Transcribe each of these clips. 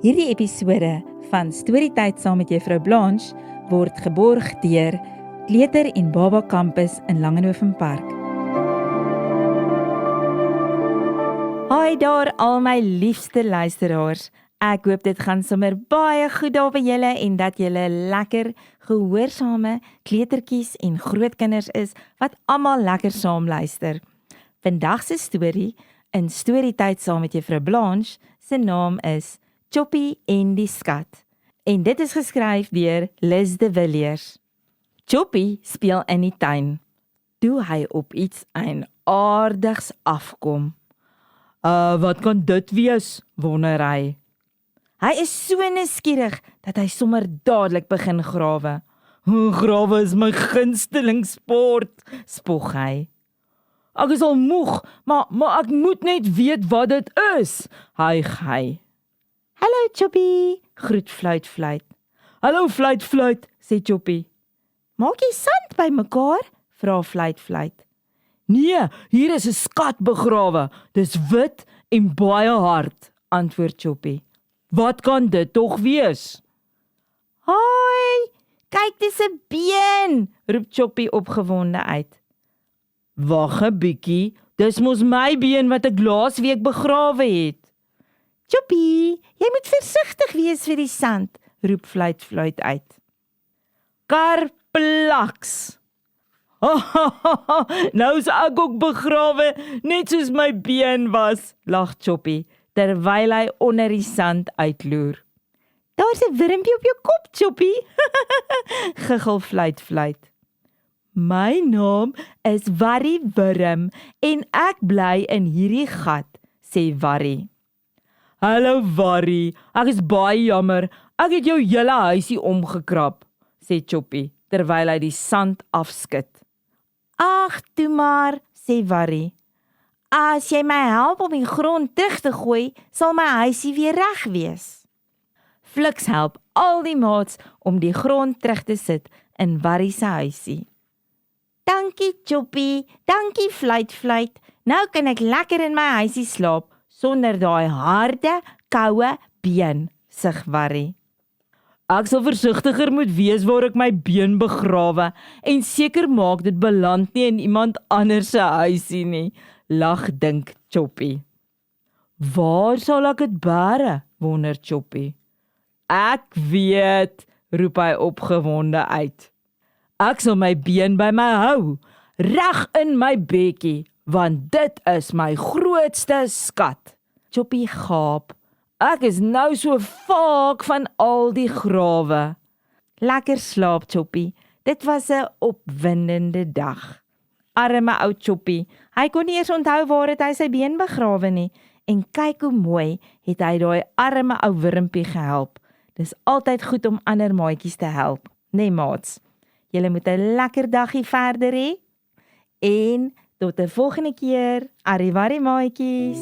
Hierdie episode van Storytyd saam met Juffrou Blanche word geborg deur Kleuter en Baba Campus in Langenhoven Park. Hi daar al my liefste luisteraars. Ek hoop dit gaan sommer baie goed daar by julle en dat julle lekker gehoorsame kleutertjies en grootkinders is wat almal lekker saam luister. Vandag se storie in Storytyd saam met Juffrou Blanche se naam is Choppy en die skat. En dit is geskryf deur Liz de Villiers. Choppy speel in die tuin, toe hy op iets aardigs afkom. Wat kan dit wees, wonder hy. Hy is so nuuskierig, dat hy sommer dadelik begin grawe. Grawe is my gunsteling sport, spog hy. Ek is al moeg, maar ek moet net weet wat dit is, hyg hy. Hallo Choppy, groet Fluit Fluit. Hallo Fluit Fluit, sê Choppy. Maak jy sand by mekaar? Vra Fluit Fluit. Nee, hier is 'n skat begrawe. Dis wit en baie hard, antwoord Choppy. Wat kan dit tog wees? Hoi, kyk dis 'n been, roep Choppy opgewonde uit. Wag 'n bietjie, dis mos my been wat ek laasweek begrawe het. Choppy, jy moet versigtig wees vir die sand, roep Fluit Fluit uit. Karplaks! Nou is ek ook begrawe, net soos my been was, lag Choppy, terwyl hy onder die sand uitloer. Daar's 'n wurmpie op jou kop, Choppy, giggel Fluit Fluit. My naam is Warrie Wurm en ek bly in hierdie gat, sê Warrie. Hallo Warrie, ek is baie jammer, ek het jou hele huisie omgekrap, sê Choppy, terwyl hy die sand afskud. Ag, toe maar, sê Warrie. As jy my help om die grond terug te gooi, sal my huisie weer reg wees. Fliks help al die maats om die grond terug te sit in Warrie se huisie. Dankie Choppy, dankie Fluit Fluit, nou kan ek lekker in my huisie slaap, sonder daai harde, koue been, sug Warrie. Ek sal versigtiger moet wees waar ek my been begrawe en seker maak dit beland nie in iemand anders se huisie nie, lag dink Choppy. Waar sal ek dit bære, wonder Choppy. Ek weet, roep hy opgewonde uit. Ek sal my been by my hou, reg in my bekkie, want dit is my grootste skat. Choppy gaap. Ek is nou so vaak van al die grawe. Lekker slaap Choppy. Dit was 'n opwindende dag. Arme ou Choppy. Hy kon nie eers onthou waar het hy sy been begrawe nie. En kyk hoe mooi het hy daai arme ou wurmpie gehelp. Dis altyd goed om ander maatjies te help, nee maats. Julle moet 'n lekker dagie verder hê. En tot 'n volgende keer. Arrivare maatjies.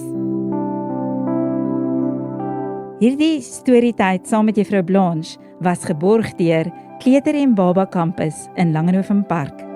Hierdie Storytyd saam met Juffrou Blanche was geborg deur Kleuter en Baba Campus in Langenhoven Park.